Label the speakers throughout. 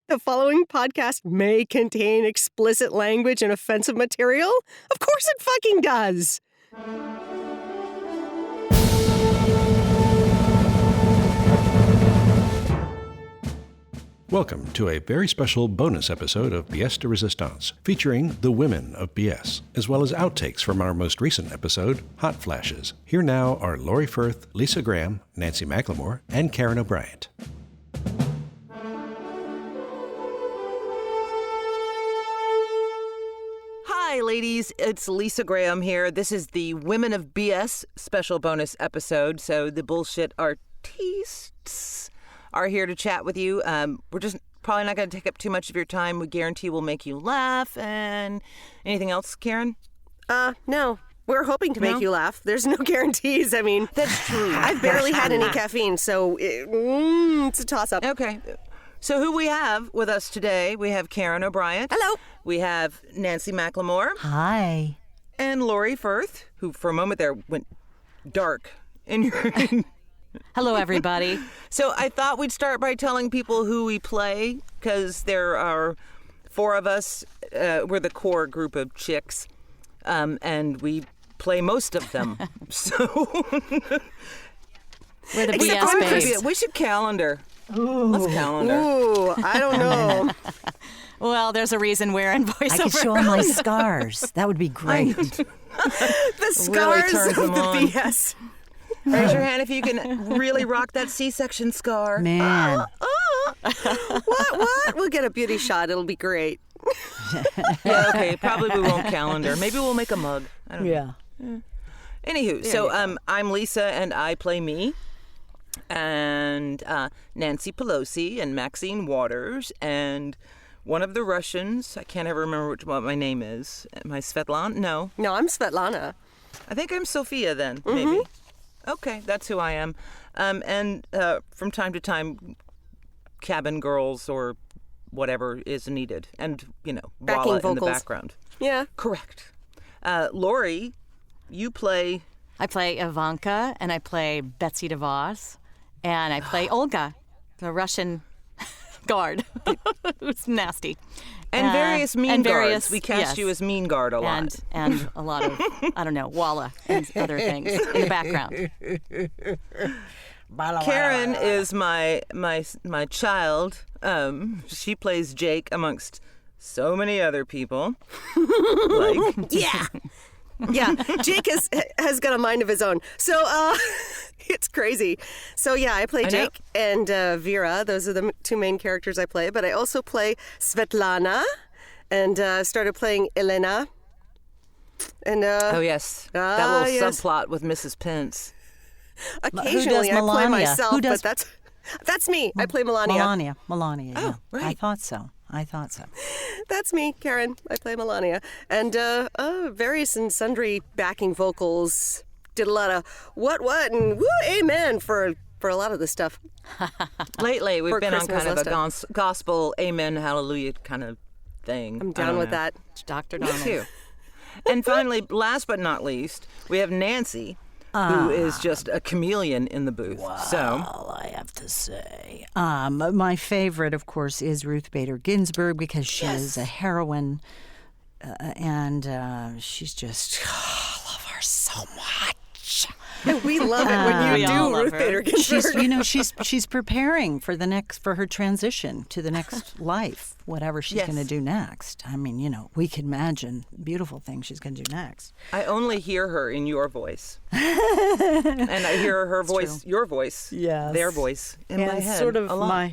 Speaker 1: The following podcast may contain explicit language and offensive material? Of course it fucking does!
Speaker 2: Welcome to a very special bonus episode of Pièce de Résistance, featuring the women of BS, as well as outtakes from our most recent episode, Hot Flashes. Here now are Lori Furth, Lyssa Graham, Nancy McLemore, and Karyn O'Bryant.
Speaker 3: Hi, ladies. It's Lyssa Graham here. This is the Women of BS special bonus episode. So the bullshit artists are here to chat with you. We're just probably not going to take up too much of your time. We guarantee we'll make you laugh. And anything else, Karyn?
Speaker 1: No. We're hoping to make you laugh. There's no guarantees. I mean,
Speaker 3: That's true.
Speaker 1: I've barely had any caffeine, so it's a toss-up.
Speaker 3: Okay. So who we have with us today, we have Karyn O'Bryant.
Speaker 1: Hello.
Speaker 3: We have Nancy McLemore.
Speaker 4: Hi.
Speaker 3: And Lori Furth, who for a moment there went dark in your...
Speaker 4: Hello, everybody.
Speaker 3: So I thought we'd start by telling people who we play, because there are four of us. We're the core group of chicks, and we play most of them. So
Speaker 4: We're the
Speaker 1: Except
Speaker 4: BS
Speaker 1: for
Speaker 4: babes.
Speaker 3: we should calendar. Let's calendar.
Speaker 1: Ooh, I don't know.
Speaker 4: Well, there's a reason we're in voiceover.
Speaker 5: I could show him my scars. That would be great.
Speaker 1: The
Speaker 3: Really
Speaker 1: scars
Speaker 3: turns
Speaker 1: of
Speaker 3: them
Speaker 1: the
Speaker 3: on.
Speaker 1: BS.
Speaker 3: Raise your hand if you can really rock that C-section scar.
Speaker 5: Man.
Speaker 1: What? We'll get a beauty shot. It'll be great.
Speaker 3: Yeah, okay. Probably we won't calendar. Maybe we'll make a mug. I don't know.
Speaker 5: Yeah.
Speaker 3: Anywho, so I'm Lyssa and I play me. And Nancy Pelosi and Maxine Waters and one of the Russians. I can't ever remember what my name is. Am I Svetlana? No.
Speaker 1: No, I'm Svetlana.
Speaker 3: I think I'm Sophia then, maybe. Okay, that's who I am. And from time to time, cabin girls or whatever is needed. And,
Speaker 1: Backing
Speaker 3: Walla in the
Speaker 1: vocals.
Speaker 3: background.
Speaker 1: Yeah.
Speaker 3: Correct. Lori, you play...
Speaker 4: I play Ivanka, and I play Betsy DeVos, and I play Olga, the Russian guard, who's nasty.
Speaker 3: And various mean
Speaker 4: and
Speaker 3: guards.
Speaker 4: various-
Speaker 3: We cast
Speaker 4: yes.
Speaker 3: you as mean guard a lot.
Speaker 4: And a lot of, I don't know, Walla and other things in the background.
Speaker 3: Karyn is my child. She plays Jake amongst so many other people.
Speaker 1: Yeah. Yeah, Jake has got a mind of his own. So, it's crazy. So, yeah, I play
Speaker 3: know.
Speaker 1: Jake and Vera. Those are the two main characters I play. But I also play Svetlana and started playing Elena. And
Speaker 3: Oh, yes. That little
Speaker 1: yes.
Speaker 3: subplot with Mrs. Pence.
Speaker 1: Occasionally I play
Speaker 5: Melania?
Speaker 1: myself,
Speaker 5: Who does-
Speaker 1: but that's me. I play Melania.
Speaker 5: Melania, yeah.
Speaker 3: right.
Speaker 5: I thought so.
Speaker 1: That's me, Karyn. I play Melania. And various and sundry backing vocals. Did a lot of what, and woo, amen for a lot of this stuff.
Speaker 3: Lately, we've
Speaker 1: For
Speaker 3: been on
Speaker 1: Christmas
Speaker 3: kind of a
Speaker 1: list
Speaker 3: gospel, amen, hallelujah kind of thing.
Speaker 1: I'm
Speaker 3: I
Speaker 1: down
Speaker 3: don't
Speaker 1: with
Speaker 3: know.
Speaker 1: that.
Speaker 4: Dr.
Speaker 3: Me
Speaker 4: Donald.
Speaker 3: too. And finally, last but not least, we have Nancy, who is just a chameleon in the booth. So,
Speaker 5: All I have to say. My favorite, of course, is Ruth Bader Ginsburg because she is a heroine. And she's just, I love her so much.
Speaker 1: We love it when
Speaker 4: we
Speaker 1: you
Speaker 4: all
Speaker 1: do
Speaker 4: love
Speaker 1: Ruth
Speaker 4: her.
Speaker 1: Bader Ginsburg.
Speaker 5: She's preparing for her transition to the next life, whatever she's
Speaker 3: Yes.
Speaker 5: going to do next. I mean, we can imagine beautiful things she's going to do next.
Speaker 3: I only hear her in your voice. And I hear her voice, your voice,
Speaker 5: Yes.
Speaker 3: their voice in my
Speaker 5: And
Speaker 3: head.
Speaker 5: sort of
Speaker 3: a lot.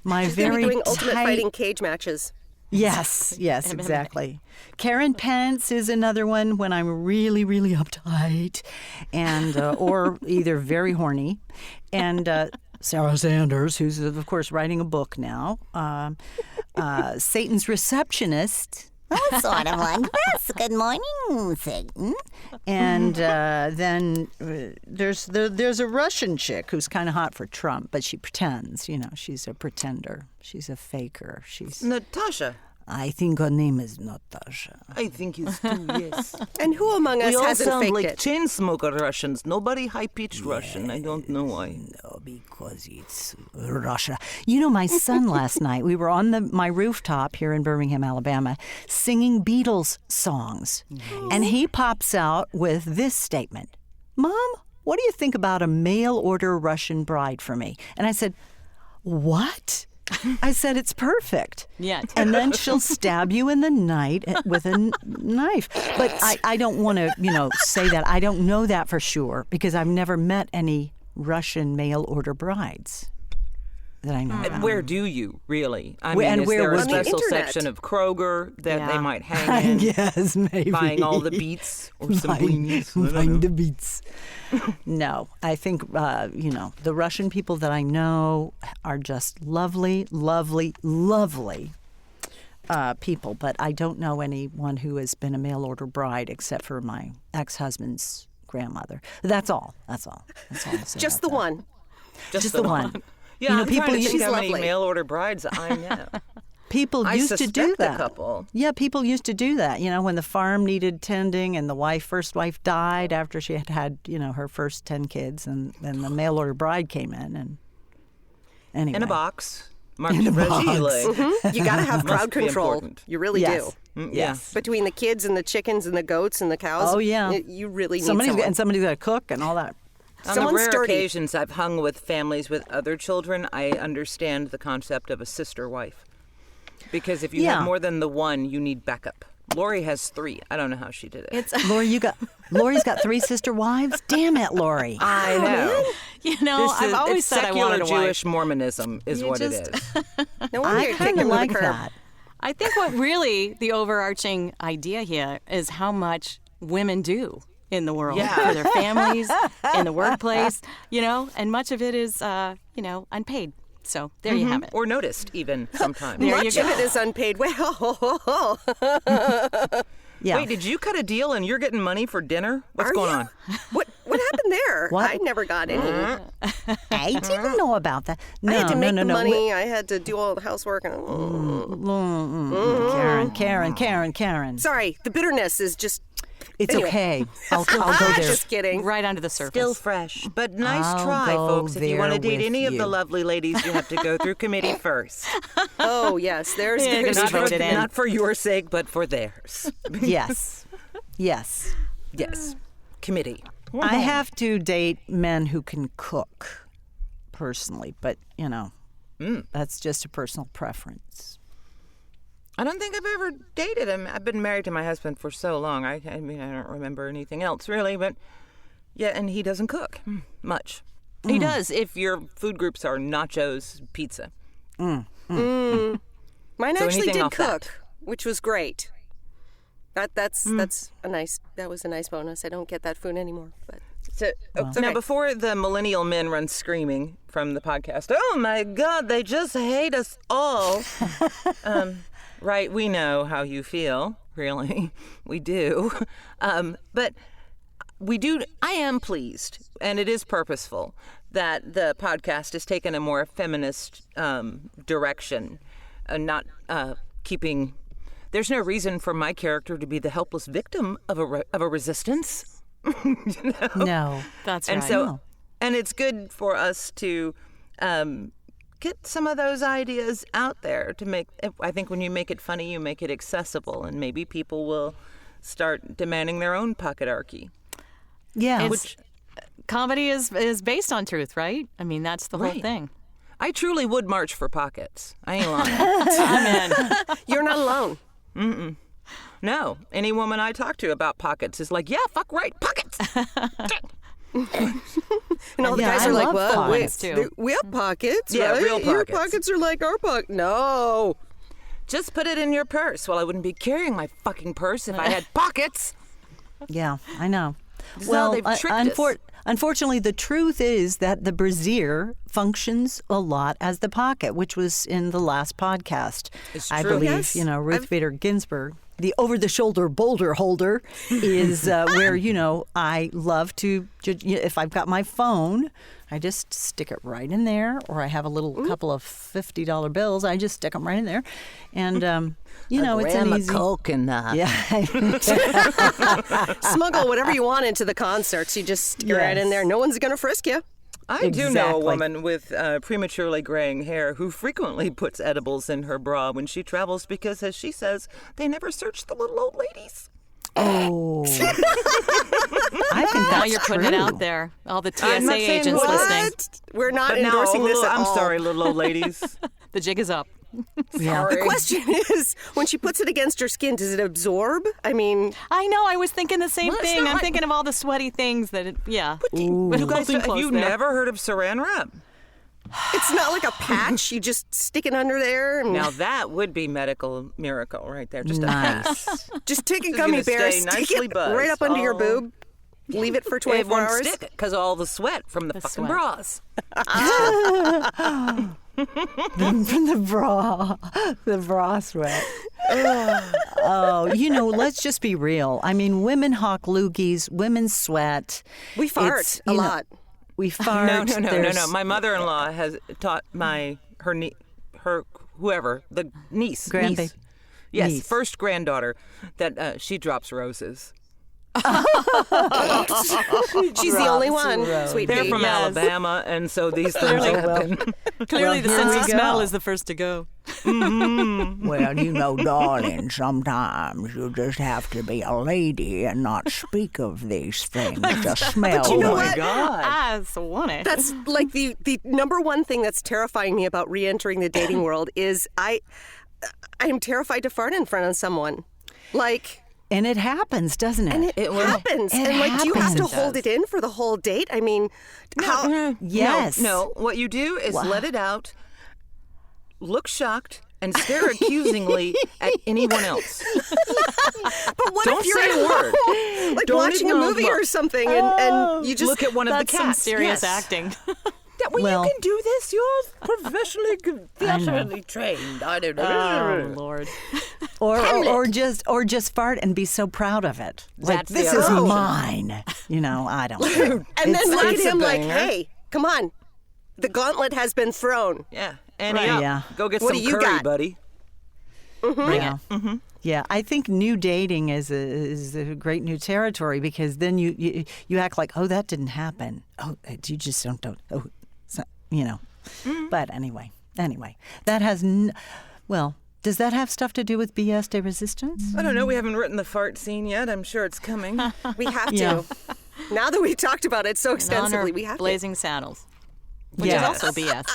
Speaker 5: my
Speaker 1: She's going to
Speaker 5: very
Speaker 1: be doing ultimate
Speaker 5: tight-
Speaker 1: fighting cage matches.
Speaker 5: Yes, exactly. Karen Pence is another one when I'm really, really uptight, and or either very horny, and Sarah Sanders, who's of course writing a book now, Satan's receptionist.
Speaker 6: Well, sort of one. Yes, good morning, Satan.
Speaker 5: And then there's a Russian chick who's kind of hot for Trump, but she pretends, she's a pretender. She's a faker. She's
Speaker 3: Natasha.
Speaker 5: I think her name is Natasha.
Speaker 3: I think it's too, yes.
Speaker 1: And who among us
Speaker 3: We all
Speaker 1: hasn't
Speaker 3: sound
Speaker 1: faked
Speaker 3: like
Speaker 1: it?
Speaker 3: chain smoker Russians. Nobody high-pitched Russian. I don't know why.
Speaker 5: No, because it's Russia. You know, my son last night, we were on my rooftop here in Birmingham, Alabama, singing Beatles songs. And he pops out with this statement. Mom, what do you think about a mail-order Russian bride for me? And I said, what? I said, it's perfect.
Speaker 4: Yeah.
Speaker 5: And then she'll stab you in the night with a knife. But I don't want to, say that. I don't know that for sure because I've never met any Russian mail-order brides that I know
Speaker 3: And
Speaker 5: about.
Speaker 3: where do you, really? I
Speaker 5: Where-
Speaker 3: mean,
Speaker 5: and
Speaker 3: is
Speaker 5: where
Speaker 3: there a
Speaker 5: would you?
Speaker 3: special
Speaker 1: Internet.
Speaker 3: section of Kroger that they
Speaker 4: Yeah.
Speaker 3: might hang in,
Speaker 5: Yes, maybe.
Speaker 3: buying all the beets or some blinis? I don't
Speaker 5: Buying
Speaker 3: know.
Speaker 5: the beats. No, I think, the Russian people that I know are just lovely, lovely, lovely people. But I don't know anyone who has been a mail-order bride except for my ex-husband's grandmother. That's all. That's all. That's all I'll say
Speaker 1: Just the
Speaker 5: about
Speaker 1: one.
Speaker 5: that. Just the one.
Speaker 3: Yeah,
Speaker 5: You know,
Speaker 3: I'm
Speaker 5: people
Speaker 3: trying to
Speaker 5: use-
Speaker 3: think how
Speaker 1: She's
Speaker 3: many
Speaker 1: lovely.
Speaker 3: mail-order brides I know.
Speaker 5: People
Speaker 3: I
Speaker 5: used to do
Speaker 3: suspect a
Speaker 5: that.
Speaker 3: couple.
Speaker 5: Yeah, people used to do that. When the farm needed tending and the first wife died after she had her first 10 kids, and then the mail order bride came in. And anyway,
Speaker 3: In a box. Marked
Speaker 5: In a box.
Speaker 3: Fragile.
Speaker 1: You got to have
Speaker 3: Must
Speaker 1: crowd
Speaker 3: be
Speaker 1: control.
Speaker 3: important.
Speaker 1: You really
Speaker 5: Yes.
Speaker 1: do.
Speaker 3: Yes.
Speaker 1: Between the kids and the chickens and the goats and the cows.
Speaker 5: Oh, yeah.
Speaker 1: You really need
Speaker 5: somebody's
Speaker 1: someone.
Speaker 5: somebody's got to cook and all that.
Speaker 3: On
Speaker 1: Someone
Speaker 3: the rare
Speaker 1: sturdy.
Speaker 3: occasions I've hung with families with other children, I understand the concept of a sister wife. Because if you
Speaker 5: Yeah.
Speaker 3: have more than the one, you need backup. Lori has 3. I don't know how she did it.
Speaker 4: It's
Speaker 5: Lori's got 3 sister wives. Damn it, Lori.
Speaker 3: I know.
Speaker 4: I've always
Speaker 3: it's
Speaker 4: said I
Speaker 3: secular
Speaker 4: wanted a
Speaker 3: Jewish
Speaker 4: wife.
Speaker 3: Mormonism is
Speaker 4: You
Speaker 3: what it
Speaker 4: just-
Speaker 3: is.
Speaker 1: No wonder
Speaker 5: I
Speaker 1: you're
Speaker 5: kind
Speaker 1: kicking
Speaker 5: of
Speaker 1: to the
Speaker 5: like
Speaker 1: curb.
Speaker 5: that.
Speaker 4: I think what really the overarching idea here is how much women do in the world
Speaker 3: Yeah.
Speaker 4: for their families, in the workplace, and much of it is, unpaid. So there you have it.
Speaker 3: Or noticed, even sometimes.
Speaker 4: There you
Speaker 1: Much
Speaker 4: go.
Speaker 1: of it is unpaid. Well,
Speaker 5: Yeah.
Speaker 3: Wait, did you cut a deal and you're getting money for dinner? What's
Speaker 1: Are
Speaker 3: going
Speaker 1: you?
Speaker 3: on?
Speaker 1: what happened there?
Speaker 5: What?
Speaker 1: I never got any.
Speaker 5: I didn't know about that. No,
Speaker 1: I had to make
Speaker 5: no,
Speaker 1: the
Speaker 5: no.
Speaker 1: money. I had to do all the housework. And,
Speaker 5: Karen.
Speaker 1: Sorry, the bitterness is just.
Speaker 5: It's
Speaker 1: Anyway.
Speaker 5: okay. I'll go there.
Speaker 1: Just kidding.
Speaker 4: Right under the surface.
Speaker 3: Still fresh. But nice
Speaker 5: I'll
Speaker 3: try,
Speaker 5: go
Speaker 3: folks. If you want to
Speaker 5: there
Speaker 3: date
Speaker 5: with
Speaker 3: any of the
Speaker 5: you.
Speaker 3: lovely ladies, you have to go through committee first.
Speaker 1: Oh yes, there's
Speaker 4: Yeah,
Speaker 1: there's
Speaker 4: gonna be
Speaker 3: Not for,
Speaker 4: voted in.
Speaker 3: not for your sake, but for theirs.
Speaker 5: Yes. Yes.
Speaker 3: Yes. Committee.
Speaker 5: I have to date men who can cook, personally, but, that's just a personal preference.
Speaker 3: I don't think I've ever dated him. I've been married to my husband for so long. I mean, I don't remember anything else, really. But, yeah, and he doesn't cook much. He does if your food groups are nachos, pizza.
Speaker 1: Mine
Speaker 3: So
Speaker 1: actually
Speaker 3: anything
Speaker 1: did
Speaker 3: off that?
Speaker 1: cook, which was great. That's that was a nice bonus. I don't get that food anymore. But
Speaker 3: So, now, before the millennial men run screaming from the podcast, oh, my God, they just hate us all. Right, we know how you feel, really. We do. But I am pleased, and it is purposeful, that the podcast has taken a more feminist direction, not keeping... There's no reason for my character to be the helpless victim of a resistance.
Speaker 5: No.
Speaker 4: That's
Speaker 3: And
Speaker 4: right.
Speaker 3: so, and it's good for us to get some of those ideas out there to make. I think when you make it funny, you make it accessible, and maybe people will start demanding their own pocketarchy.
Speaker 5: Yeah.
Speaker 4: It's- comedy is based on truth, right? I mean, that's the whole
Speaker 3: Right.
Speaker 4: thing.
Speaker 3: I truly would march for pockets. I ain't lying.
Speaker 4: I'm in.
Speaker 1: you're not alone.
Speaker 3: No, any woman I talk to about pockets is like, yeah, fuck right, pockets.
Speaker 1: And all the
Speaker 5: Yeah,
Speaker 1: guys
Speaker 5: I
Speaker 1: are like,
Speaker 5: love
Speaker 1: "Well,
Speaker 4: pockets, too.
Speaker 1: we have pockets,
Speaker 3: Yeah,
Speaker 1: right?
Speaker 3: real
Speaker 1: Your
Speaker 3: pockets.
Speaker 1: pockets are like our pockets." No.
Speaker 3: Just put it in your purse. Well, I wouldn't be carrying my fucking purse if I had pockets.
Speaker 5: Yeah, I know.
Speaker 3: This is how they've tricked us.
Speaker 5: Unfortunately, the truth is that the brassiere functions a lot as the pocket, which was in the last podcast.
Speaker 3: It's
Speaker 5: I
Speaker 3: true.
Speaker 5: believe,
Speaker 1: Yes.
Speaker 5: Ruth
Speaker 1: I've-
Speaker 5: Bader Ginsburg the over-the-shoulder boulder holder is where, I love to, if I've got my phone, I just stick it right in there, or I have a little couple of $50 bills, I just stick them right in there. And, it's an easy...
Speaker 3: Coke and
Speaker 5: Yeah.
Speaker 1: Smuggle whatever you want into the concerts. You just stick it right in there. No one's going to frisk you.
Speaker 3: I do know a woman with prematurely graying hair who frequently puts edibles in her bra when she travels because, as she says, they never search the little old ladies.
Speaker 5: Oh. I think
Speaker 4: Now
Speaker 5: that's
Speaker 4: you're putting it out there. All the
Speaker 3: I'm
Speaker 4: TSA
Speaker 3: not saying
Speaker 4: agents
Speaker 3: what?
Speaker 4: listening.
Speaker 1: We're not
Speaker 3: But now,
Speaker 1: endorsing this at
Speaker 3: I'm
Speaker 1: all.
Speaker 3: sorry, little old ladies.
Speaker 4: The jig is up.
Speaker 5: Yeah.
Speaker 1: The question is, when she puts it against her skin, does it absorb? I mean,
Speaker 4: I know. I was thinking the same
Speaker 3: Well, it's
Speaker 4: thing.
Speaker 3: not
Speaker 4: I'm
Speaker 3: like-
Speaker 4: thinking of all the sweaty things that,
Speaker 3: You guys,
Speaker 4: Nothing
Speaker 3: have
Speaker 4: close
Speaker 3: you
Speaker 4: there.
Speaker 3: never heard of Saran wrap?
Speaker 1: it's not like a patch. You just stick it under there and
Speaker 3: Now that would be medical miracle right there. Just
Speaker 5: Nice.
Speaker 1: just take a
Speaker 3: This is
Speaker 1: gummy
Speaker 3: gonna
Speaker 1: bear,
Speaker 3: stay
Speaker 1: stick
Speaker 3: nicely
Speaker 1: it
Speaker 3: buzzed.
Speaker 1: right up under your
Speaker 3: Oh.
Speaker 1: boob, leave it for
Speaker 3: it
Speaker 1: 24
Speaker 3: won't
Speaker 1: hours.
Speaker 3: stick because all the sweat from the fucking
Speaker 4: sweat.
Speaker 3: bras.
Speaker 5: the bra sweat. Oh, let's just be real. I mean, women hawk loogies, women sweat.
Speaker 1: We fart
Speaker 5: It's,
Speaker 1: a lot.
Speaker 5: We fart.
Speaker 3: No.
Speaker 5: There's-
Speaker 3: My mother-in-law has taught her whoever, the niece.
Speaker 5: Grandbaby.
Speaker 3: Yes,
Speaker 5: Niece.
Speaker 3: first granddaughter, that she drops roses.
Speaker 1: She's the only one, sweet
Speaker 3: They're
Speaker 1: pea.
Speaker 3: from
Speaker 4: Yes.
Speaker 3: Alabama, and so these things happen.
Speaker 4: clearly the
Speaker 5: here
Speaker 4: sense
Speaker 5: we
Speaker 4: of
Speaker 5: go.
Speaker 4: smell is the first to go.
Speaker 6: Well, darling, sometimes you just have to be a lady and not speak of these things. The smell.
Speaker 1: you know
Speaker 3: Oh my
Speaker 1: what?
Speaker 3: God.
Speaker 4: I want it.
Speaker 1: That's like the number one thing that's terrifying me about re-entering the dating world is I am terrified to fart in front of someone. Like,
Speaker 5: And it happens, doesn't it?
Speaker 1: and it happens.
Speaker 5: It
Speaker 1: And like, do you have to
Speaker 5: happens.
Speaker 1: hold it in for the whole date? I mean, how?
Speaker 5: Yes.
Speaker 3: No, what you do is let it out, look shocked, and stare accusingly at anyone else.
Speaker 1: But what
Speaker 3: Don't
Speaker 1: if you're
Speaker 3: say
Speaker 1: at
Speaker 3: a word.
Speaker 1: home, like
Speaker 3: Don't
Speaker 1: watching a
Speaker 3: even
Speaker 1: movie
Speaker 3: look.
Speaker 1: or something, and you just
Speaker 3: Look at one of the
Speaker 4: That's some
Speaker 3: cats.
Speaker 4: serious
Speaker 3: Yes.
Speaker 4: acting.
Speaker 5: Well-
Speaker 3: you can do this. You're professionally trained. I don't know.
Speaker 4: Oh, Lord.
Speaker 5: or just fart and be so proud of it. Like,
Speaker 3: That's the
Speaker 5: this
Speaker 3: other
Speaker 5: is
Speaker 3: option.
Speaker 5: mine. I don't know.
Speaker 1: and then look at
Speaker 3: it's a
Speaker 1: him like,
Speaker 3: banger.
Speaker 1: hey, come on, the gauntlet has been thrown.
Speaker 3: Yeah. Annie,
Speaker 5: Right.
Speaker 3: up.
Speaker 5: Yeah.
Speaker 3: Go get
Speaker 1: What
Speaker 3: some
Speaker 1: do you
Speaker 3: curry,
Speaker 1: got?
Speaker 3: buddy.
Speaker 5: Yeah. Yeah, I think new dating is a great new territory because then you act like, oh, that didn't happen. Oh, you just don't. Oh, so, But anyway, that has well. Does that have stuff to do with BS de resistance?
Speaker 3: I don't know. We haven't written the fart scene yet. I'm sure it's coming.
Speaker 1: We have to.
Speaker 5: Yeah.
Speaker 1: Now that we've talked about it so
Speaker 4: In honor
Speaker 1: extensively,
Speaker 4: of
Speaker 1: we have
Speaker 4: Blazing Saddles. Which
Speaker 5: Yes.
Speaker 4: is also BS.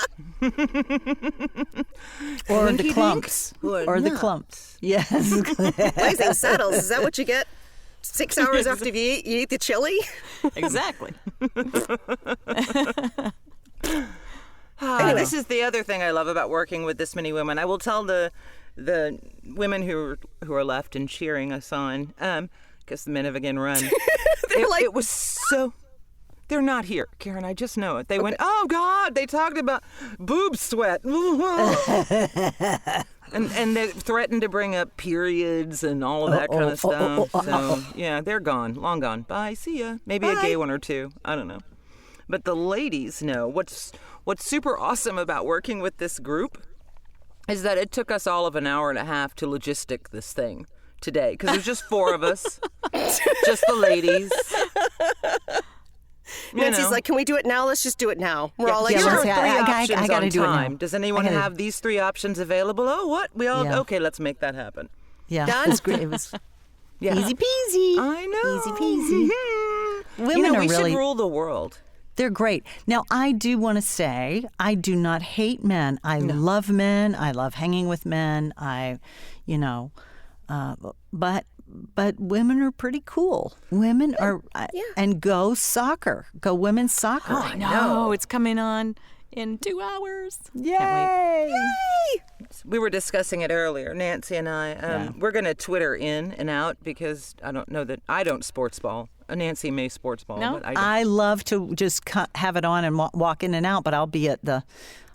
Speaker 5: Or
Speaker 3: Winky
Speaker 5: the
Speaker 3: dink
Speaker 5: clumps?
Speaker 3: or
Speaker 5: the
Speaker 3: not?
Speaker 5: clumps? Yes.
Speaker 1: to. Blazing Saddles, is that what you get? 6 hours after you eat the chili?
Speaker 4: Exactly.
Speaker 3: This is the other thing I love about working with this many women. I will tell the women who are left and cheering us on, because the men have again run. It was so. They're not here, Karen. I just know it. They went, oh God! They talked about boob sweat, and they threatened to bring up periods and all of that kind of stuff. So yeah, they're gone, long gone. Bye, see ya. Maybe a gay one or two. I don't know. But the ladies know what's super awesome about working with this group is that it took us all of an hour and a half to logistic this thing today because there's just 4 of us, just the ladies.
Speaker 1: Nancy's like, can we do it now? Let's just do it now. We're all like,
Speaker 5: Yeah,
Speaker 3: here are
Speaker 5: let's
Speaker 3: 3
Speaker 5: say, I
Speaker 3: options
Speaker 5: gotta
Speaker 3: on
Speaker 5: do it now.
Speaker 3: time. Does anyone
Speaker 5: I gotta-
Speaker 3: have these 3 options available? Oh, what? We all
Speaker 5: Yeah.
Speaker 3: okay. Let's make that happen.
Speaker 5: Yeah.
Speaker 1: Done.
Speaker 5: It was great. It was
Speaker 3: Yeah.
Speaker 5: easy peasy.
Speaker 3: I know.
Speaker 5: Easy peasy. Women
Speaker 3: we
Speaker 5: are really.
Speaker 3: should rule the world.
Speaker 5: They're great. Now, I do want to say, I do not hate men. I love men. I love hanging with men. But women are pretty cool. Women are, and go soccer. Go women's soccer.
Speaker 4: I know. It's coming on in 2 hours.
Speaker 5: Yay!
Speaker 4: Can't wait.
Speaker 3: We were discussing it earlier, Nancy and I. We're going to Twitter in and out because I don't know that I don't sports ball. Nancy may sports ball,
Speaker 4: No?
Speaker 3: but I don't.
Speaker 5: I love to just have it on and walk in and out, but I'll be at the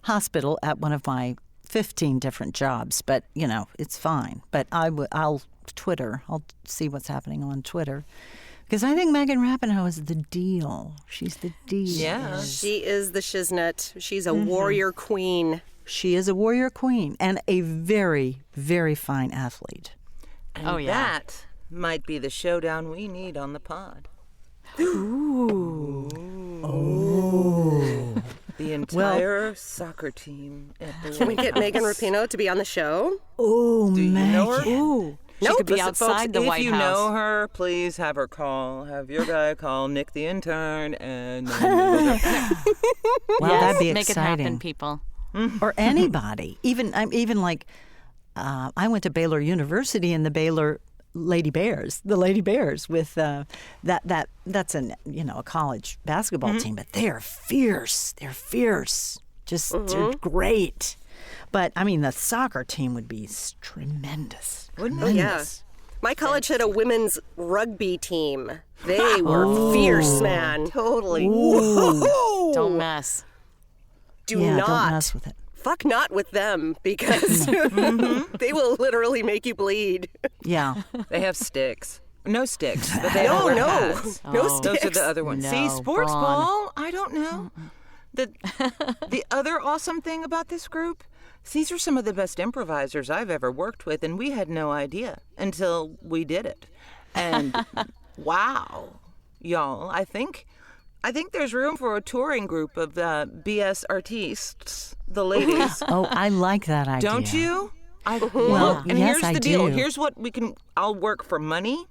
Speaker 5: hospital at one of my 15 different jobs, but, it's fine. But I'll Twitter. I'll see what's happening on Twitter. Because I think Megan Rapinoe is the deal. She's the deal.
Speaker 3: Yeah.
Speaker 1: She is the shiznit. She's a warrior queen.
Speaker 5: She is a warrior queen and a very, very fine athlete.
Speaker 3: And
Speaker 4: Oh, yeah.
Speaker 3: that might be the showdown we need on the pod. The entire soccer team at the
Speaker 1: Can we
Speaker 3: White
Speaker 1: get
Speaker 3: House.
Speaker 1: Megan Rapinoe to be on the show?
Speaker 5: Oh,
Speaker 3: Do you know her?
Speaker 5: Ooh.
Speaker 4: She could be
Speaker 3: Listen,
Speaker 4: outside
Speaker 3: folks,
Speaker 4: the
Speaker 3: if
Speaker 4: White
Speaker 3: you
Speaker 4: House.
Speaker 3: know her, please have her have your guy call Nick the intern, and then we'll go.
Speaker 5: Well, that'd be
Speaker 4: Make
Speaker 5: exciting.
Speaker 4: it happen, people.
Speaker 5: Or anybody. Even like, I went to Baylor University and the Baylor Lady Bears, with that's a college basketball team, but they are fierce. They're fierce. Just they're great. But I mean, the soccer team would be tremendous.
Speaker 3: Wouldn't
Speaker 1: Oh, yeah. My college had a women's rugby team. They were fierce, man.
Speaker 3: Totally.
Speaker 4: Don't mess.
Speaker 1: Do
Speaker 5: Yeah,
Speaker 1: not.
Speaker 5: don't mess with it.
Speaker 1: Fuck not with them because they will literally make you bleed.
Speaker 5: Yeah.
Speaker 3: They have sticks. No sticks, but they don't wear hats.
Speaker 1: No
Speaker 3: Those are
Speaker 1: sticks.
Speaker 3: the other ones.
Speaker 4: No,
Speaker 3: See, sports
Speaker 4: Braun.
Speaker 3: ball, I don't know. The other awesome thing about this group, these are some of the best improvisers I've ever worked with, and we had no idea until we did it. And wow, y'all, I think there's room for a touring group of BS artistes, the ladies.
Speaker 5: Oh, I like that idea.
Speaker 3: Don't you?
Speaker 5: Well,
Speaker 3: and
Speaker 5: yes,
Speaker 3: here's
Speaker 5: I
Speaker 3: the deal.
Speaker 5: do.
Speaker 3: Here's what I'll work for money,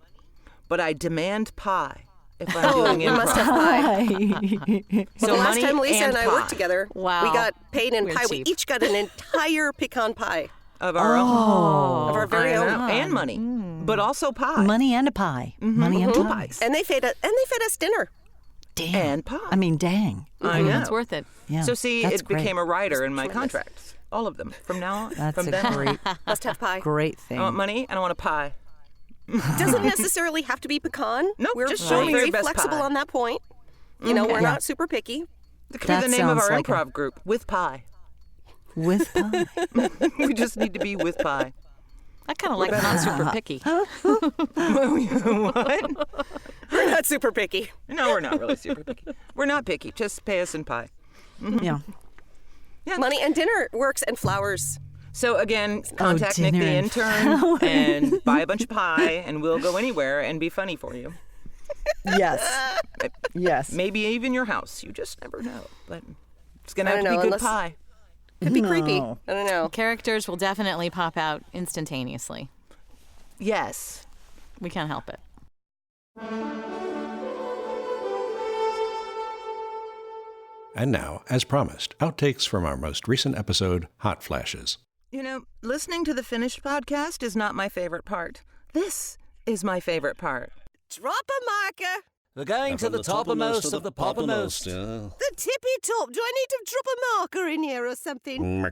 Speaker 3: but I demand pie if I'm doing
Speaker 1: You must
Speaker 3: improv.
Speaker 1: have pie.
Speaker 3: So
Speaker 1: the last
Speaker 3: money
Speaker 1: time Lisa and I
Speaker 3: pie
Speaker 1: worked together,
Speaker 4: Wow.
Speaker 1: we got paid in
Speaker 4: We're
Speaker 1: pie. We
Speaker 4: cheap.
Speaker 1: each got an entire pecan pie
Speaker 3: of our own.
Speaker 1: of our very
Speaker 3: I
Speaker 1: own.
Speaker 3: know. And money, but also pie.
Speaker 5: Money and a pie. Money and
Speaker 3: Two
Speaker 5: pie.
Speaker 3: pies.
Speaker 1: And they fed us dinner.
Speaker 5: Damn.
Speaker 3: And pie.
Speaker 5: I mean, dang.
Speaker 3: I know.
Speaker 4: It's worth it.
Speaker 5: Yeah.
Speaker 3: So see,
Speaker 5: that's
Speaker 3: it became
Speaker 5: great.
Speaker 3: a rider in my
Speaker 1: Tremendous.
Speaker 3: contracts. All of them from now on.
Speaker 5: That's
Speaker 3: from
Speaker 5: a
Speaker 3: then on.
Speaker 5: great,
Speaker 1: Must have pie.
Speaker 5: great thing.
Speaker 3: I want money and I want a pie.
Speaker 1: Doesn't necessarily have to be pecan.
Speaker 3: Nope,
Speaker 1: We're
Speaker 3: just show me
Speaker 1: very
Speaker 3: your best
Speaker 1: flexible
Speaker 3: pie.
Speaker 1: on that point. You know, we're not super picky.
Speaker 3: That could be the
Speaker 5: That
Speaker 3: name of
Speaker 5: sounds
Speaker 3: our
Speaker 5: like a-
Speaker 3: improv group, With Pie.
Speaker 5: With pie.
Speaker 3: We just need to be with pie.
Speaker 4: I kind of like not super picky.
Speaker 3: What?
Speaker 1: We're not super picky.
Speaker 3: No, we're not really super picky. We're not picky. Just pay us in pie.
Speaker 5: Yeah.
Speaker 1: Money and dinner works and flowers.
Speaker 3: So again, contact Nick
Speaker 5: dinner
Speaker 3: the
Speaker 5: and
Speaker 3: intern and buy a bunch of pie, and we'll go anywhere and be funny for you.
Speaker 5: Yes. Yes.
Speaker 3: Maybe even your house. You just never know. But it's gonna
Speaker 1: I
Speaker 3: have to
Speaker 1: don't
Speaker 3: be
Speaker 1: know,
Speaker 3: good
Speaker 1: unless-
Speaker 3: pie.
Speaker 1: Could be creepy. I don't know.
Speaker 4: Characters will definitely pop out instantaneously.
Speaker 3: Yes.
Speaker 4: We can't help it.
Speaker 2: And now, as promised, outtakes from our most recent episode, Hot Flashes.
Speaker 3: You know, listening to the finished podcast is not my favorite part. This is my favorite part.
Speaker 1: Drop a marker.
Speaker 7: We're going to the toppermost of the poppermost.
Speaker 1: The tippy top. Do I need to drop a marker in here or something?
Speaker 2: All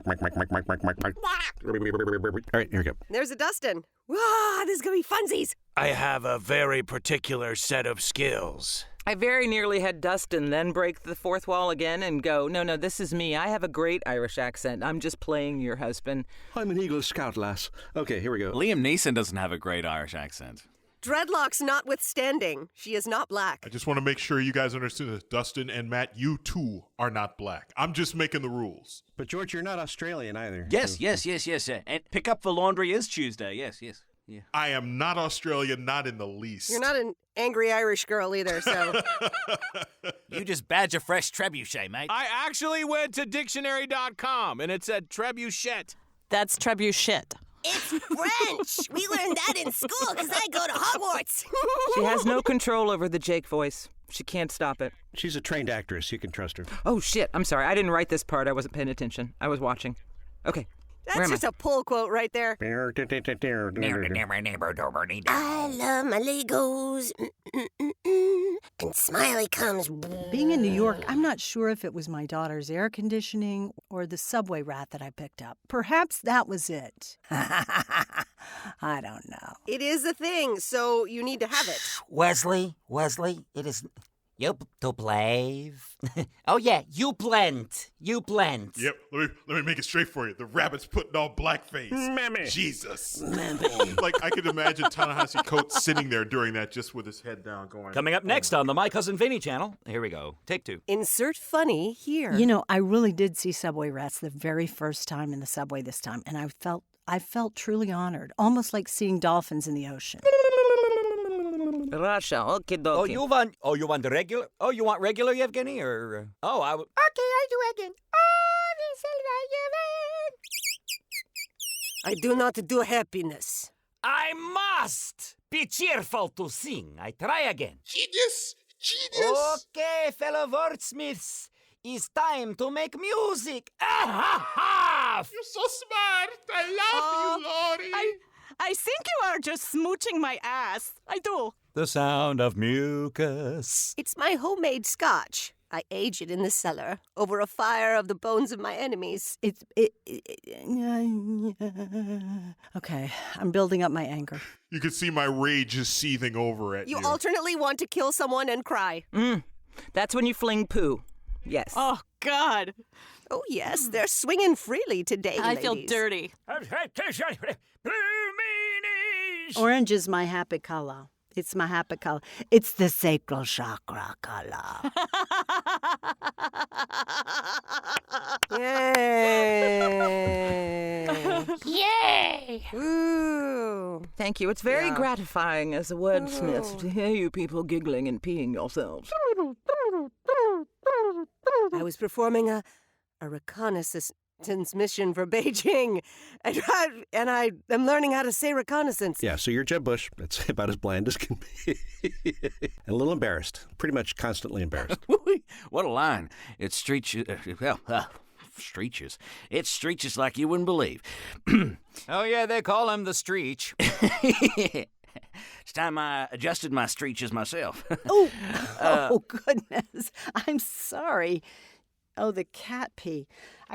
Speaker 2: right, here we go.
Speaker 1: There's a Dustin. Wow, this is going to be funsies.
Speaker 7: I have a very particular set of skills.
Speaker 3: I very nearly had Dustin then break the fourth wall again and go, no, this is me. I have a great Irish accent. I'm just playing your husband.
Speaker 2: I'm an Eagle Scout, lass. Okay, here we go.
Speaker 8: Liam Neeson doesn't have a great Irish accent.
Speaker 1: Dreadlocks notwithstanding, she is not black.
Speaker 9: I just want to make sure you guys understand that Dustin and Matt, you too are not black. I'm just making the rules.
Speaker 2: But George, you're not Australian either.
Speaker 8: Yes. And pick up the laundry is Tuesday. Yes. Yeah.
Speaker 9: I am not Australian, not in the least.
Speaker 1: You're not an angry Irish girl either, so.
Speaker 8: You just badge a fresh trebuchet, mate.
Speaker 7: I actually went to dictionary.com and it said trebuchet.
Speaker 4: That's trebuchet.
Speaker 1: It's French. We learned that in school because I go to Hogwarts.
Speaker 3: She has no control over the Jake voice. She can't stop it.
Speaker 2: She's a trained actress. You can trust her.
Speaker 3: Oh, shit. I'm sorry. I didn't write this part. I wasn't paying attention. I was watching. Okay. Where
Speaker 1: That's
Speaker 3: am
Speaker 1: just a pull quote right there. I love my Legos. And Smiley comes.
Speaker 5: Being in New York, I'm not sure if it was my daughter's air conditioning or the subway rat that I picked up. Perhaps that was it. I don't know.
Speaker 1: It is a thing, so you need to have it.
Speaker 6: Wesley, it
Speaker 10: You to play? Oh, yeah, you blend.
Speaker 9: Yep, let me make it straight for you. The rabbit's putting on blackface.
Speaker 7: Mammy.
Speaker 9: Jesus.
Speaker 10: Mammy.
Speaker 9: Like, I could imagine Ta-Nehisi Coates sitting there during that just with his head down going...
Speaker 8: Coming up next on the My Cousin Vinny channel. Here we go. Take 2.
Speaker 1: Insert funny here.
Speaker 5: You know, I really did see subway rats the very first time in the subway this time, and I felt truly honored, almost like seeing dolphins in the ocean.
Speaker 3: Russia, okie dokie.
Speaker 8: You want the regular? Oh, you want regular, Yevgeny, or? Oh, I would.
Speaker 6: Okay, I do again. Oh, this is
Speaker 1: I do not do happiness.
Speaker 10: I must be cheerful to sing. I try again.
Speaker 9: Genius!
Speaker 10: Okay, fellow wordsmiths. It's time to make music. Ah-ha-ha!
Speaker 9: You're so smart. I love you, Lori.
Speaker 4: I think you are just smooching my ass. I do.
Speaker 8: The sound of mucus.
Speaker 1: It's my homemade scotch. I age it in the cellar over a fire of the bones of my enemies.
Speaker 5: Okay, I'm building up my anger.
Speaker 9: You can see my rage is seething over at you.
Speaker 1: You alternately want to kill someone and cry.
Speaker 3: That's when you fling poo. Yes.
Speaker 4: Oh, God.
Speaker 1: Oh, yes, they're swinging freely today,
Speaker 4: I feel
Speaker 1: ladies.
Speaker 4: dirty.
Speaker 5: Orange is my happy color. It's my happy color. It's the sacral chakra color.
Speaker 1: Yay!
Speaker 6: Yay!
Speaker 1: Ooh.
Speaker 3: Thank you. It's very gratifying as a wordsmith to hear you people giggling and peeing yourselves.
Speaker 1: I was performing a reconnaissance mission for Beijing, and I am learning how to say reconnaissance.
Speaker 2: Yeah, so you're Jeb Bush. That's about as bland as can be. And a little embarrassed. Pretty much constantly embarrassed.
Speaker 8: What a line. It's streeches. Streeches. It's streeches like you wouldn't believe. Oh, yeah, they call him the Streech. It's time I adjusted my streeches myself.
Speaker 5: Oh, goodness. I'm sorry. Oh, the cat pee.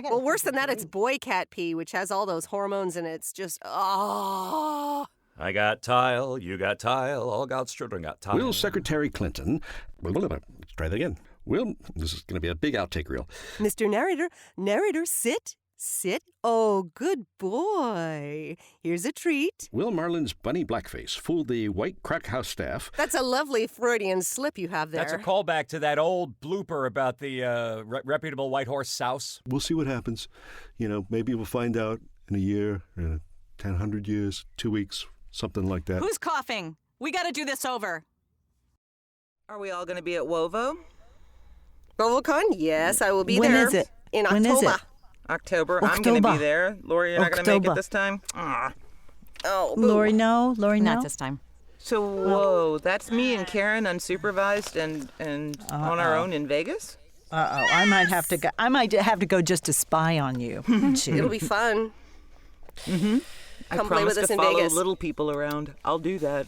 Speaker 1: Well, worse than that, it's boy cat pee, which has all those hormones in it. It's just, oh.
Speaker 8: I got tile, you got tile, all God's children got tile.
Speaker 2: Will Secretary Clinton... Let's try that again. Will, this is going to be a big outtake reel.
Speaker 1: Mr. Narrator, sit. Oh, good boy. Here's a treat.
Speaker 2: Will Marlin's bunny blackface fooled the White Crack House staff.
Speaker 1: That's a lovely Freudian slip you have there.
Speaker 8: That's a callback to that old blooper about the reputable white horse souse.
Speaker 2: We'll see what happens. You know, maybe we'll find out in a year, 100 years, 2 weeks, something like that.
Speaker 4: Who's coughing? We got to do this over.
Speaker 3: Are we all going to be at WOVO?
Speaker 1: BovoCon? Yes, I will be
Speaker 5: When
Speaker 1: there.
Speaker 5: is it?
Speaker 1: In
Speaker 5: When
Speaker 1: October.
Speaker 5: is it?
Speaker 3: October. I'm going to be there. Lori, you're not going to make it
Speaker 5: October.
Speaker 3: this time?
Speaker 1: Oh, boo.
Speaker 5: Lori, no.
Speaker 4: Not this time.
Speaker 3: So, whoa, that's me and Karyn unsupervised and on our own in Vegas?
Speaker 5: I might have to go. I might have to go just to spy on you.
Speaker 1: It'll be fun.
Speaker 3: I
Speaker 1: Come play with
Speaker 3: promise
Speaker 1: us
Speaker 3: to
Speaker 1: in
Speaker 3: follow
Speaker 1: Vegas.
Speaker 3: little people around. I'll do that.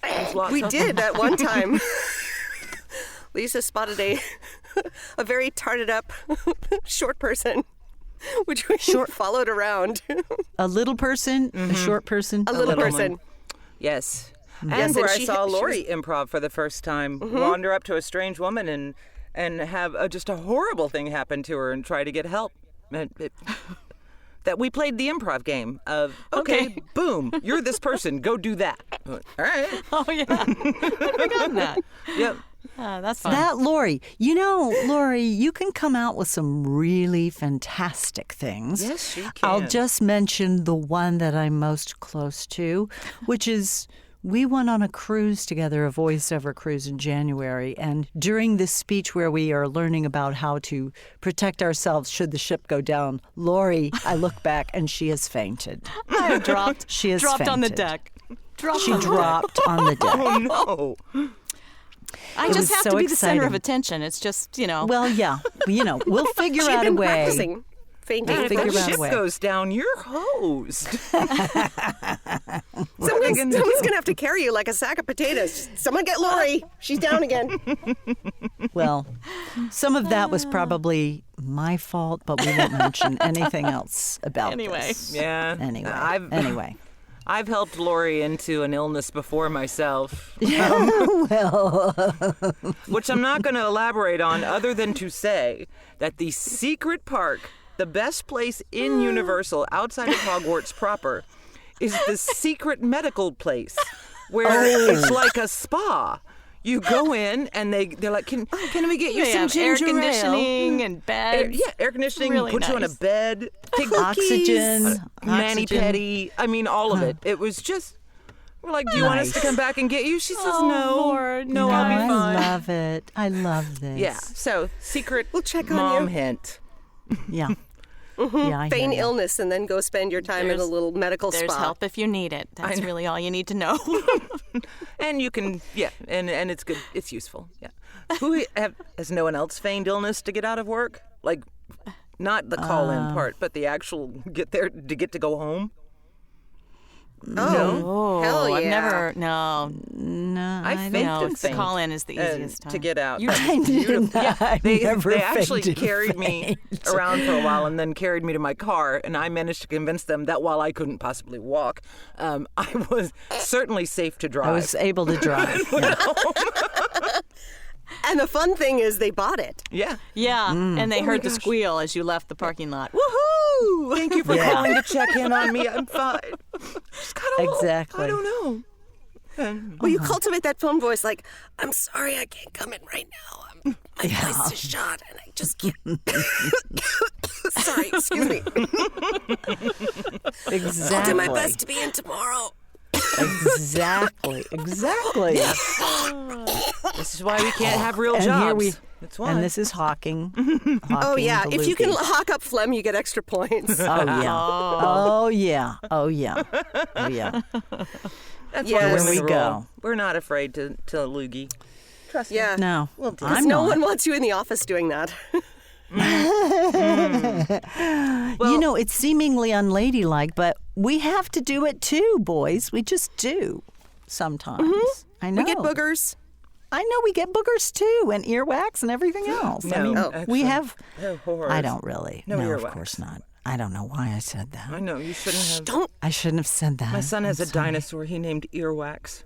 Speaker 3: There's lots
Speaker 1: We
Speaker 3: of
Speaker 1: did
Speaker 3: them.
Speaker 1: that one time. Lisa spotted a very tarted up short person, which we followed around.
Speaker 5: A little person, a short person,
Speaker 1: A little
Speaker 3: little
Speaker 1: person.
Speaker 3: one. Yes.
Speaker 1: Yes,
Speaker 3: And
Speaker 1: and
Speaker 3: where I
Speaker 1: she-
Speaker 3: saw
Speaker 1: she
Speaker 3: Lori improv for the first time, wander up to a strange woman and have just a horrible thing happen to her and try to get help. That we played the improv game of, okay, boom, you're this person, go do that. All right.
Speaker 4: Oh, yeah. I've forgotten that.
Speaker 3: Yep.
Speaker 4: That's fun.
Speaker 5: That, Lori, Lori, you can come out with some really fantastic things.
Speaker 3: Yes, you can.
Speaker 5: I'll just mention the one that I'm most close to, which is we went on a cruise together, a voiceover cruise in January. And during this speech where we are learning about how to protect ourselves should the ship go down, Lori, I look back and she has fainted.
Speaker 4: I dropped.
Speaker 5: She has
Speaker 4: dropped on the
Speaker 5: fainted.
Speaker 4: deck. Dropped
Speaker 5: She
Speaker 4: on the deck.
Speaker 5: dropped on the deck.
Speaker 3: Oh, no.
Speaker 4: I
Speaker 5: It
Speaker 4: just
Speaker 5: was
Speaker 4: have
Speaker 5: so
Speaker 4: to be the center of
Speaker 5: exciting.
Speaker 4: attention. It's just,
Speaker 5: Well, yeah, we'll figure
Speaker 1: She'd
Speaker 5: out a
Speaker 1: been
Speaker 5: way.
Speaker 1: practicing fainting.
Speaker 3: If
Speaker 5: figure
Speaker 3: that
Speaker 5: out a
Speaker 3: ship
Speaker 5: way.
Speaker 3: goes down, you're hosed.
Speaker 1: Someone's going to have to carry you like a sack of potatoes. Someone get Lori. She's down again.
Speaker 5: Well, some of that was probably my fault, but we won't mention anything else about
Speaker 4: Anyway.
Speaker 5: this.
Speaker 3: Yeah.
Speaker 5: Anyway.
Speaker 3: I've-
Speaker 5: Anyway.
Speaker 3: I've helped Lori into an illness before myself.
Speaker 5: Well,
Speaker 3: which I'm not going to elaborate on other than to say that the secret park, the best place in Universal outside of Hogwarts proper, is the secret medical place where it's like a spa. You go in and they're like, can we get you
Speaker 4: They
Speaker 3: some
Speaker 4: have
Speaker 3: ginger
Speaker 4: air
Speaker 3: ale?
Speaker 4: conditioning and beds.
Speaker 3: Air conditioning,
Speaker 4: Really
Speaker 3: put you on a
Speaker 4: nice.
Speaker 3: bed, take
Speaker 5: oxygen,
Speaker 3: mani-pedi. I mean, all of it. It was just, we're like, do you want us to come back and get you? She says, no.
Speaker 4: Lord,
Speaker 3: no, I'll be
Speaker 5: I
Speaker 3: fine.
Speaker 5: love it. I love this.
Speaker 3: Yeah, so secret
Speaker 1: We'll check on
Speaker 3: mom
Speaker 1: you.
Speaker 3: hint.
Speaker 5: Yeah. Yeah, I
Speaker 1: Feign
Speaker 5: hear you.
Speaker 1: illness and then go spend your time at a little medical
Speaker 4: There's
Speaker 1: spa.
Speaker 4: help if you need it. That's really all you need to know.
Speaker 3: And you can, and it's good. It's useful. Yeah. Has no one else feigned illness to get out of work? Like, not the call-in part, but the actual get to go home?
Speaker 1: Oh, hell yeah.
Speaker 4: I've never, no.
Speaker 5: No,
Speaker 3: I
Speaker 5: I
Speaker 3: faked
Speaker 4: No,
Speaker 3: a
Speaker 4: it's the
Speaker 3: faint,
Speaker 4: call-in is the easiest time.
Speaker 3: to get out.
Speaker 5: I did not.
Speaker 3: They
Speaker 5: never
Speaker 3: actually
Speaker 5: faked a
Speaker 3: carried me
Speaker 5: faint.
Speaker 3: around for a while and then carried me to my car, and I managed to convince them that while I couldn't possibly walk, I was certainly safe to drive.
Speaker 5: I was able to drive. Yeah.
Speaker 1: And the fun thing is they bought it.
Speaker 3: Yeah.
Speaker 4: Yeah, and they heard the squeal as you left the parking lot. Woohoo!
Speaker 3: Thank you for
Speaker 5: Yeah.
Speaker 3: calling to check in on me. I'm fine. Just got a little,
Speaker 5: Exactly.
Speaker 3: I don't know.
Speaker 1: Well, you cultivate that phone voice like, I'm sorry I can't come in right now. My voice is shot and I just can't. Sorry, excuse me.
Speaker 5: Exactly.
Speaker 1: I'll do my best to be in tomorrow.
Speaker 5: Exactly.
Speaker 3: This is why we can't have real
Speaker 5: And
Speaker 3: jobs.
Speaker 5: here we,
Speaker 3: That's why.
Speaker 5: and this is Hawking.
Speaker 1: Oh, yeah.
Speaker 5: Hawking
Speaker 1: If you can
Speaker 5: Belushi.
Speaker 1: hawk up phlegm, you get extra points.
Speaker 5: Oh yeah. Oh yeah.
Speaker 3: That's
Speaker 1: Yes.
Speaker 3: why
Speaker 5: There
Speaker 3: women
Speaker 5: we
Speaker 3: rule.
Speaker 5: go.
Speaker 3: We're not afraid to loogie. Trust me.
Speaker 1: Yeah.
Speaker 5: No,
Speaker 1: Because
Speaker 5: I'm
Speaker 1: no
Speaker 5: not.
Speaker 1: one wants you in the office doing that.
Speaker 5: You know, it's seemingly unladylike, but we have to do it too, boys. We just do sometimes. I know.
Speaker 1: We get boogers.
Speaker 5: I know we get boogers too, and earwax and everything else. I
Speaker 3: No,
Speaker 5: mean,
Speaker 3: actually,
Speaker 5: we have.
Speaker 3: no horrors.
Speaker 5: I don't really.
Speaker 3: No
Speaker 5: of
Speaker 3: earwax.
Speaker 5: course not. I don't know why I said
Speaker 3: I
Speaker 5: that.
Speaker 3: know, you shouldn't have.
Speaker 1: Don't.
Speaker 5: I shouldn't have said that.
Speaker 3: My son has
Speaker 5: I'm
Speaker 3: a
Speaker 5: sorry.
Speaker 3: dinosaur he named Earwax.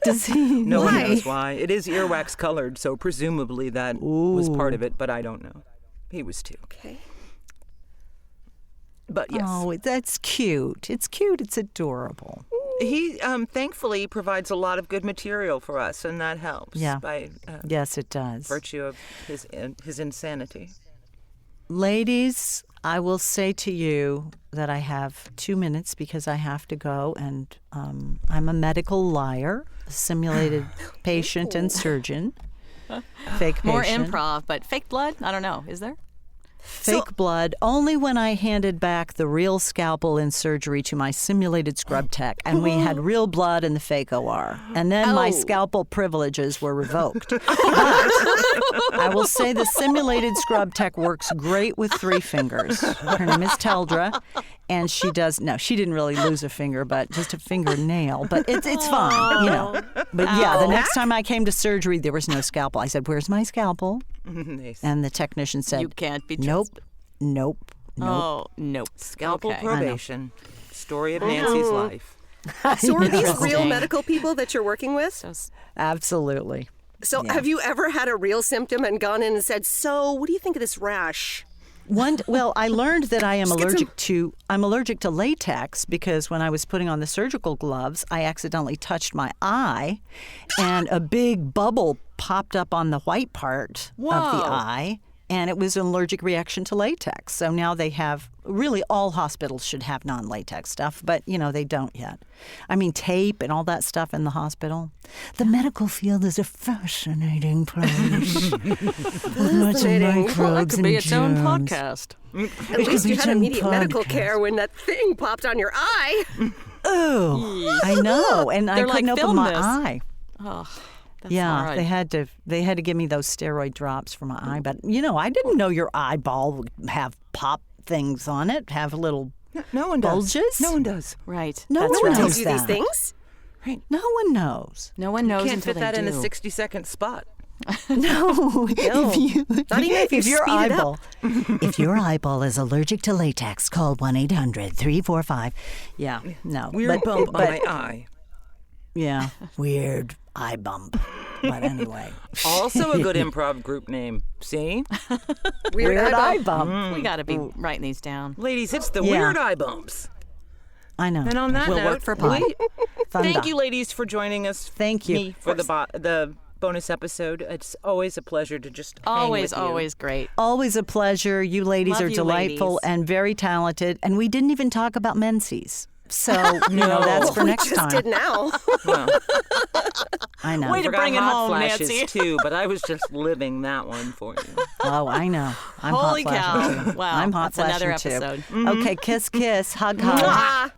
Speaker 5: Does he?
Speaker 3: No one
Speaker 1: Why?
Speaker 3: knows why. It is earwax colored, so presumably that was part of it, but I don't know. He was too.
Speaker 1: Okay.
Speaker 3: But yes.
Speaker 5: Oh, that's cute. It's cute. It's adorable.
Speaker 3: He thankfully provides a lot of good material for us, and that helps.
Speaker 5: Yeah.
Speaker 3: By
Speaker 5: Yes, it does.
Speaker 3: virtue of his insanity.
Speaker 5: Ladies, I will say to you that I have 2 minutes because I have to go, and I'm a medical liar, a simulated patient and surgeon. Fake
Speaker 4: More
Speaker 5: patient.
Speaker 4: improv, but fake blood? I don't know. Is there?
Speaker 5: Fake blood, only when I handed back the real scalpel in surgery to my simulated scrub tech, and we had real blood in the fake OR. And then my scalpel privileges were revoked. But I will say the simulated scrub tech works great with 3 fingers. Her name is Teldra, and she didn't really lose a finger, but just a fingernail. But it's fine, you know. But yeah, the next time I came to surgery, there was no scalpel. I said, "Where's my scalpel?"
Speaker 3: Nice.
Speaker 5: And the technician said,
Speaker 4: You can't be
Speaker 5: Nope.
Speaker 4: Oh, nope.
Speaker 3: Scalpel
Speaker 4: Okay.
Speaker 3: probation. Story of Nancy's life.
Speaker 1: So are these real
Speaker 4: Interesting.
Speaker 1: medical people that you're working with?
Speaker 4: So
Speaker 5: Absolutely.
Speaker 1: So have you ever had a real symptom and gone in and said, so what do you think of this rash?
Speaker 5: Well, I learned that I am
Speaker 1: Just get
Speaker 5: I'm allergic to latex because when I was putting on the surgical gloves, I accidentally touched my eye, and a big bubble popped up on the white part of the eye, and it was an allergic reaction to latex. So now they have, really all hospitals should have non-latex stuff, but, they don't yet. I mean, tape and all that stuff in the hospital. The medical field is a fascinating place. Lots of microbes
Speaker 4: Well, that could
Speaker 5: and
Speaker 4: be its own
Speaker 5: germs.
Speaker 4: podcast.
Speaker 1: At least you had immediate
Speaker 5: podcast.
Speaker 1: medical care when that thing popped on your eye.
Speaker 5: Oh, I know, and I
Speaker 4: They're
Speaker 5: couldn't
Speaker 4: like,
Speaker 5: open
Speaker 4: "Film
Speaker 5: my
Speaker 4: this."
Speaker 5: eye.
Speaker 4: Oh, that's
Speaker 5: Yeah,
Speaker 4: hard.
Speaker 5: they had to give me those steroid drops for my eye, but I didn't know your eyeball would have pop things on it, have little
Speaker 3: No one does.
Speaker 5: bulges.
Speaker 3: No one does.
Speaker 4: Right.
Speaker 5: No
Speaker 4: That's
Speaker 5: one
Speaker 1: No one
Speaker 4: right.
Speaker 1: tells you
Speaker 5: that.
Speaker 1: these things.
Speaker 5: No one knows.
Speaker 4: No one knows
Speaker 3: Can't
Speaker 4: until
Speaker 3: fit that
Speaker 4: they
Speaker 3: in
Speaker 4: do.
Speaker 3: a 60-second spot.
Speaker 5: No.
Speaker 1: Not even if you
Speaker 5: your
Speaker 1: speed it up.
Speaker 5: eyeball. If your eyeball is allergic to latex, call 1-800-345. Yeah, no.
Speaker 3: Weird bump on my eye.
Speaker 5: Yeah, weird eye bump. But anyway.
Speaker 3: Also a good improv group name. See?
Speaker 5: Weird eye bump.
Speaker 4: We got to be writing these down.
Speaker 3: Ladies, it's the
Speaker 5: Yeah.
Speaker 3: weird eye bumps.
Speaker 5: I know.
Speaker 3: And on that
Speaker 4: We'll
Speaker 3: note,
Speaker 4: work for pie.
Speaker 3: thank you, ladies, for joining us.
Speaker 5: Thank you.
Speaker 3: Me for the bonus episode. It's always a pleasure to just hang
Speaker 4: Always,
Speaker 3: with you.
Speaker 4: always great.
Speaker 5: Always a pleasure. You ladies
Speaker 4: Love
Speaker 5: are
Speaker 4: you,
Speaker 5: delightful
Speaker 4: ladies.
Speaker 5: and very talented. And we didn't even talk about menses. So, that's for
Speaker 1: We
Speaker 5: next
Speaker 1: just
Speaker 5: time.
Speaker 1: did now.
Speaker 3: Well,
Speaker 5: I know.
Speaker 3: I
Speaker 4: to
Speaker 3: forgot
Speaker 4: bring it
Speaker 3: hot
Speaker 4: home,
Speaker 3: flashes
Speaker 4: Nancy.
Speaker 3: too, but I was just living that one for you.
Speaker 5: Oh, I know. I'm
Speaker 4: Holy
Speaker 5: hot flashing
Speaker 4: cow.
Speaker 5: too.
Speaker 4: Wow,
Speaker 5: I'm hot
Speaker 4: that's another
Speaker 5: flashing too.
Speaker 4: episode.
Speaker 5: Okay, kiss, kiss, hug, hug.
Speaker 1: Mwah.